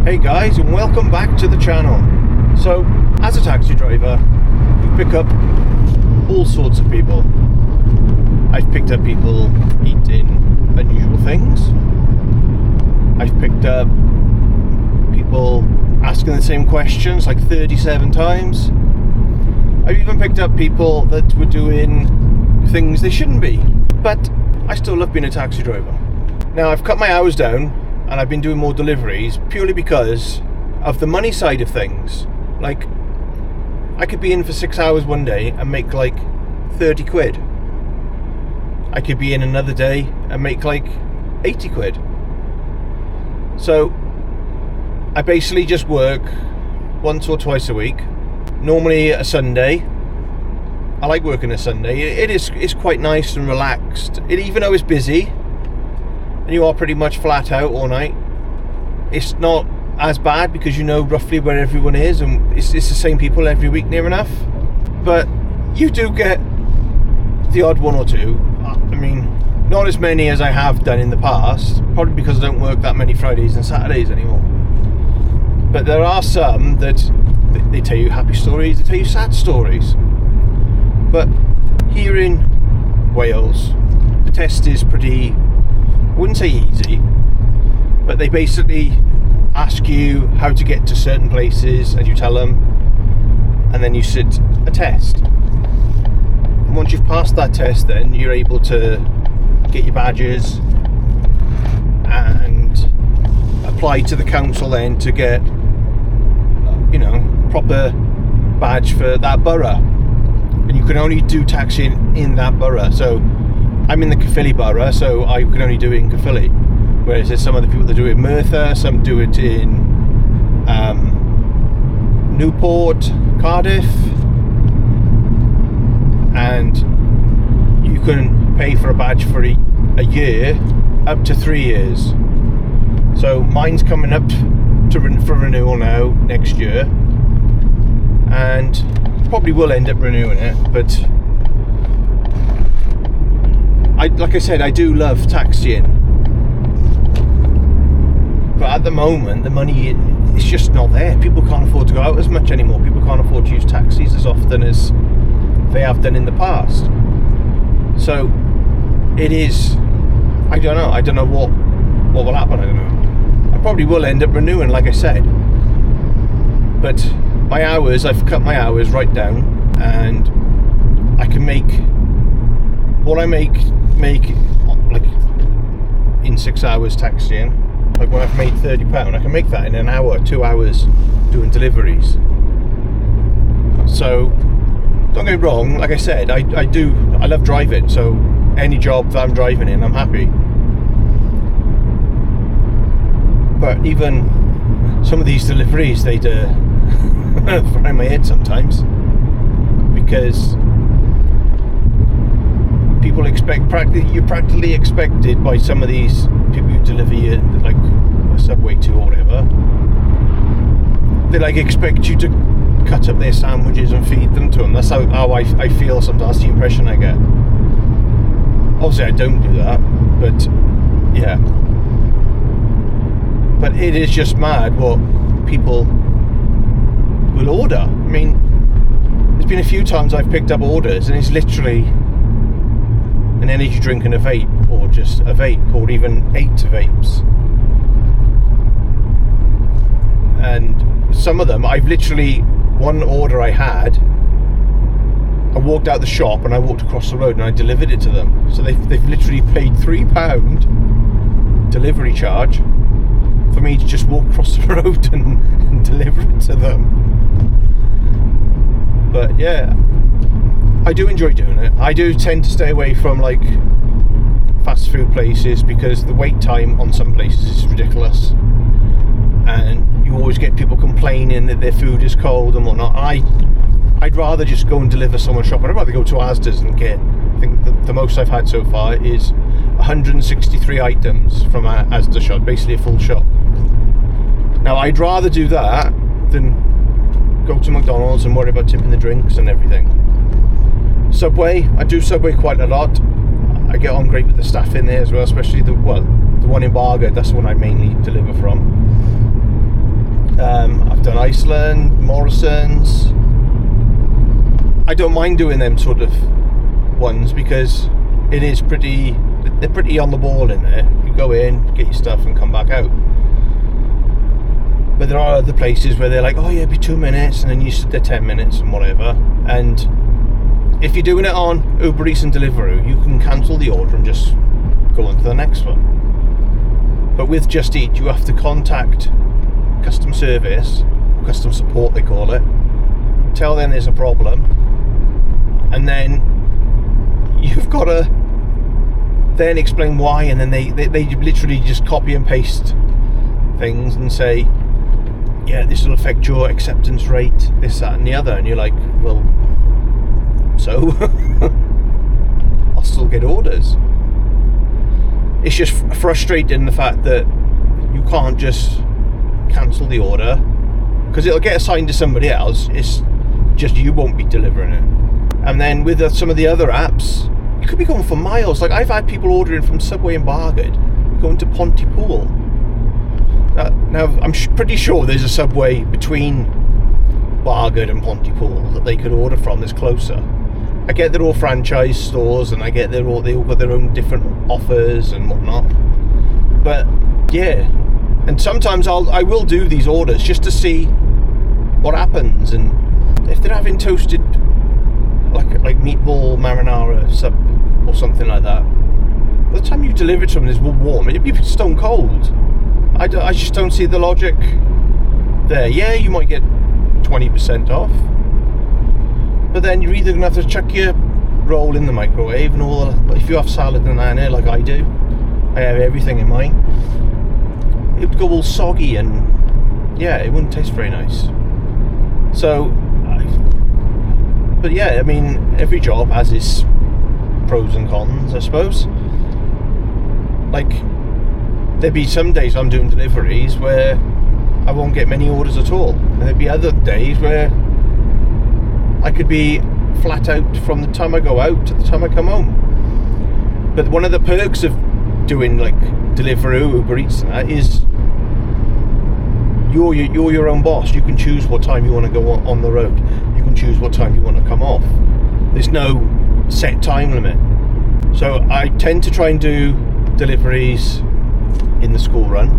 Hey guys, and welcome back to the channel. So, as a taxi driver, you pick up all sorts of people. I've picked up people eating unusual things. I've picked up people asking the same questions like 37 times. I've even picked up people that were doing things they shouldn't be. But I still love being a taxi driver. Now, I've cut my hours down and I've been doing more deliveries purely because of the money side of things. Like, I could be in for 6 hours one day and make like 30 quid. I could be in another day and make like 80 quid. So I basically just work once or twice a week, normally a Sunday. I like working a Sunday. It's quite nice and relaxed. Even though it's busy and you are pretty much flat out all night, it's not as bad because you know roughly where everyone is, and it's the same people every week near enough. But you do get the odd one or two. I mean, not as many as I have done in the past, probably because I don't work that many Fridays and Saturdays anymore. But there are some that they tell you happy stories, they tell you sad stories. But here in Wales, the test is pretty, I wouldn't say easy, but they basically ask you how to get to certain places and you tell them, and then you sit a test. And once you've passed that test, then you're able to get your badges and apply to the council then to get, proper badge for that borough. And you can only do taxiing in that borough. So I'm in the Caerphilly borough, so I can only do it in Caerphilly. Whereas there's some other people that do it in Merthyr, some do it in Newport, Cardiff, and you can pay for a badge for a year, up to 3 years. So mine's coming up for renewal now next year, and probably will end up renewing it. But like I said, I do love taxiing. But at the moment, the money is just not there. People can't afford to go out as much anymore. People can't afford to use taxis as often as they have done in the past. So it is, I don't know what will happen. I don't know. I probably will end up renewing, like I said. But my hours, I've cut my hours right down, and I can make what I make like in 6 hours taxiing. Like when I've made £30, I can make that in an hour, 2 hours doing deliveries. So don't get me wrong, like I said, I love driving, so any job that I'm driving in, I'm happy. But even some of these deliveries, they do fry my head sometimes, because people you're practically expected by some of these people who deliver you like a Subway to or whatever. They like expect you to cut up their sandwiches and feed them to them. That's how I feel sometimes. That's the impression I get. Obviously I don't do that, but yeah. But it is just mad what people will order. I mean, there's been a few times I've picked up orders and it's literally an energy drink and a vape, or just a vape, or even 8 vapes. And some of them, I've literally, one order I had, I walked out the shop and I walked across the road and I delivered it to them. So they've literally paid £3 delivery charge for me to just walk across the road and deliver it to them. But yeah, I do enjoy doing it. I do tend to stay away from like fast food places because the wait time on some places is ridiculous, and you always get people complaining that their food is cold and whatnot. I'd rather just go and deliver someone's shop. I'd rather go to Asda's and get, I think the most I've had so far is 163 items from a Asda shop, basically a full shop. Now I'd rather do that than go to McDonald's and worry about tipping the drinks and everything. Subway, I do Subway quite a lot. I get on great with the staff in there as well, especially the one in Bargard. That's the one I mainly deliver from. I've done Iceland, Morrison's. I don't mind doing them sort of ones because they're pretty on the ball in there. You go in, get your stuff and come back out. But there are other places where they're like, oh yeah, it'll be 2 minutes, and then you sit there 10 minutes and whatever. And if you're doing it on Uber Eats and Deliveroo, you can cancel the order and just go on to the next one. But with Just Eat, you have to contact customer service, or customer support they call it, tell them there's a problem, and then you've got to then explain why, and then they literally just copy and paste things and say, yeah, this will affect your acceptance rate, this, that and the other, and you're like, well, so I'll still get orders. It's just frustrating, the fact that you can't just cancel the order because it'll get assigned to somebody else. It's just you won't be delivering it. And then with some of the other apps, you could be going for miles. Like, I've had people ordering from Subway in Bargard going to Pontypool. Now I'm pretty sure there's a Subway between Bargard and Pontypool that they could order from that's closer. I get they're all franchise stores, and I get they all got their own different offers and whatnot. But yeah, and sometimes I will do these orders just to see what happens, and if they're having toasted like meatball marinara sub or something like that, by the time you deliver it to them, it's warm. It'd be stone cold. I just don't see the logic there. Yeah, you might get 20% off, but then you're either going to have to chuck your roll in the microwave and all the, if you have salad and that in it, like I do, I have everything in mine, it would go all soggy, and yeah, it wouldn't taste very nice. So, but yeah, I mean, every job has its pros and cons, I suppose. Like, there'd be some days I'm doing deliveries where I won't get many orders at all, and there'd be other days where I could be flat out from the time I go out to the time I come home. But one of the perks of doing like Deliveroo, Uber Eats and that is you're your own boss. You can choose what time you want to go on the road. You can choose what time you want to come off. There's no set time limit. So I tend to try and do deliveries in the school run.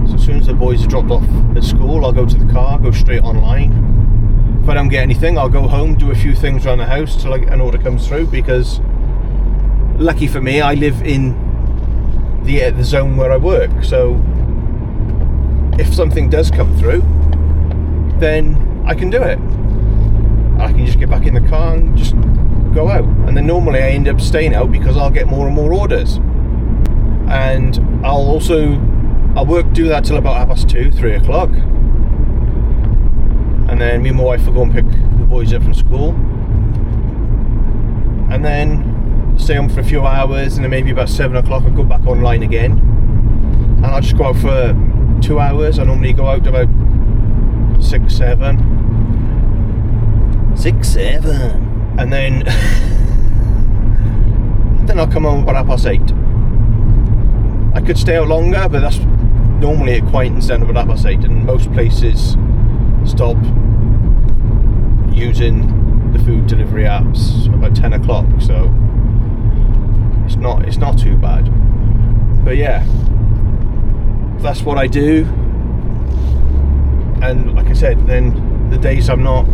So as soon as the boys are dropped off at school, I'll go to the car, go straight online. If I don't get anything, I'll go home, do a few things around the house till an order comes through, because lucky for me, I live in the zone where I work. So if something does come through, then I can do it. I can just get back in the car and just go out. And then normally I end up staying out because I'll get more and more orders. And I'll do that till about 2:30, 3 o'clock. And then me and my wife will go and pick the boys up from school. And then stay home for a few hours, and then maybe about 7 o'clock I'll go back online again. And I'll just go out for 2 hours. I normally go out about 6, 7. And then I'll come home about 8:30. I could stay out longer, but that's normally at Quaintance down about 8:30, and most places stop using the food delivery apps about 10 o'clock, so it's not too bad. But yeah, that's what I do. And like I said, then the days I'm not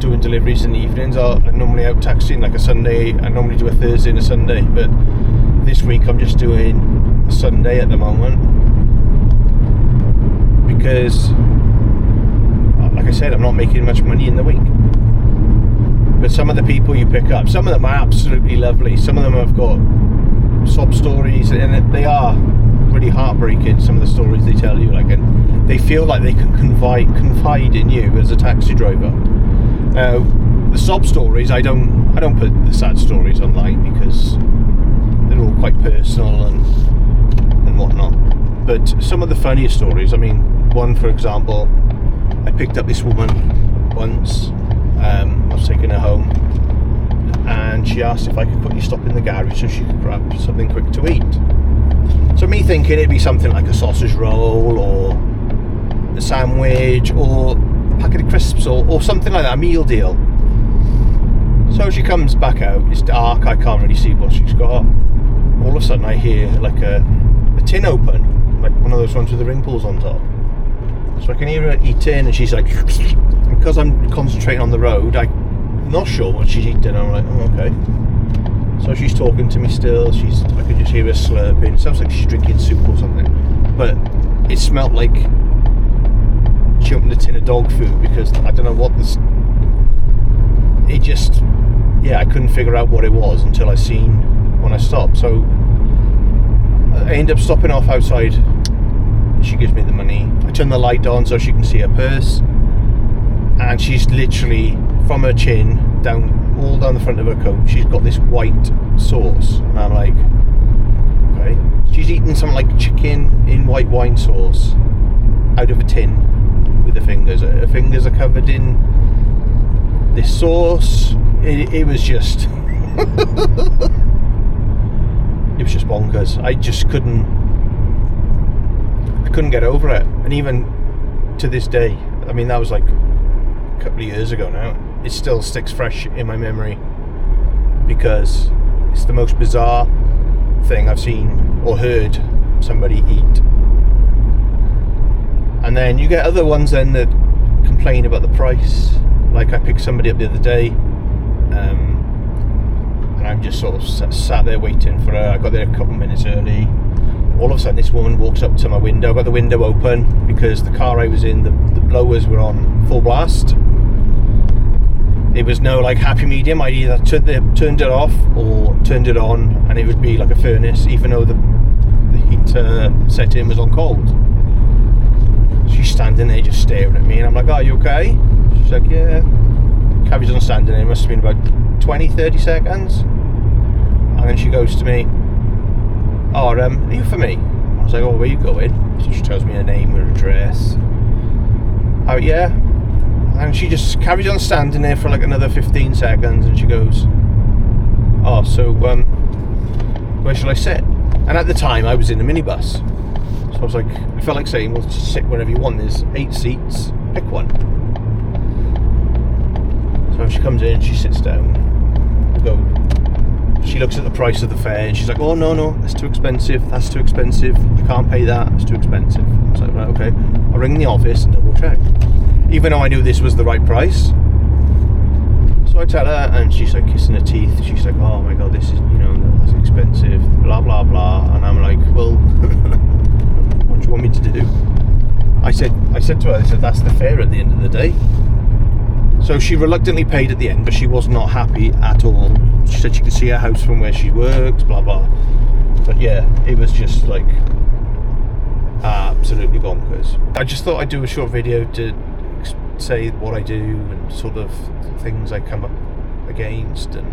doing deliveries in the evenings, I'm normally out taxiing. Like a Sunday, I normally do a Thursday and a Sunday, but this week I'm just doing a Sunday at the moment, because like I said, I'm not making much money in the week. But some of the people you pick up, some of them are absolutely lovely. Some of them have got sob stories, and they are really heartbreaking, some of the stories they tell you. Like, and they feel like they can confide in you as a taxi driver. The sob stories, I don't put the sad stories online because they're all quite personal and whatnot. But some of the funniest stories, I mean, one for example, I picked up this woman once. I was taking her home, and she asked if I could quickly stop in the garage so she could grab something quick to eat. So me thinking it'd be something like a sausage roll or a sandwich or a packet of crisps or something like that, a meal deal. So she comes back out, it's dark, I can't really see what she's got. All of a sudden I hear like a tin open, like one of those ones with the ring pulls on top. So I can hear her eating, and she's like, because I'm concentrating on the road, I'm not sure what she's eating. I'm like, oh, okay. So she's talking to me still, I can just hear her slurping. It sounds like she's drinking soup or something. But it smelled like she opened a tin of dog food, because I don't know what this... It just... Yeah, I couldn't figure out what it was until I seen when I stopped. So I end up stopping off outside. She gives me the money. I turn the light on so she can see her purse, and she's literally, from her chin down, all down the front of her coat, she's got this white sauce, and I'm like, okay. She's eating something like chicken in white wine sauce out of a tin with her fingers. Her fingers are covered in this sauce. It was just it was just bonkers. I just couldn't get over it. And even to this day, I mean, that was like a couple of years ago now, it still sticks fresh in my memory, because it's the most bizarre thing I've seen or heard somebody eat. And then you get other ones then that complain about the price. Like I picked somebody up the other day, and I'm just sort of sat there waiting for her. I got there a couple of minutes early. All of a sudden this woman walks up to my window. I got the window open because the car I was in, the blowers were on full blast. It was no like happy medium. I either turned it off or turned it on, and it would be like a furnace, even though the heat setting was on cold. She's standing there just staring at me, and I'm like, are you okay? She's like, yeah. Carries on standing there. It must have been about 20-30 seconds, and then she goes to me, oh, are you for me? I was like, oh, where are you going? So she tells me her name, her address. Oh, yeah. And she just carries on standing there for like another 15 seconds, and she goes, oh, so where shall I sit? And at the time I was in a minibus, so I was like, I felt like saying, well, just sit wherever you want. There's 8 seats, pick one. So she comes in, she sits down, she looks at the price of the fare, and she's like, oh, no, that's too expensive, I can't pay that, it's too expensive. I was like, right, okay, I'll ring the office and double check, even though I knew this was the right price. So I tell her, and she's like kissing her teeth. She's like, oh my god, this is, that's expensive, blah blah blah. And I'm like, well, what do you want me to do? I said to her, that's the fare at the end of the day. So she reluctantly paid at the end, but she was not happy at all. She said she could see her house from where she works, blah blah. But yeah, it was just like absolutely bonkers. I just thought I'd do a short video to say what I do and sort of things I come up against. And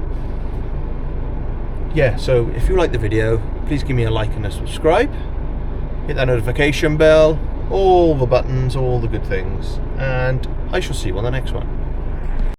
yeah, so if you like the video, please give me a like and a subscribe. Hit that notification bell, all the buttons, all the good things, and I shall see you on the next one.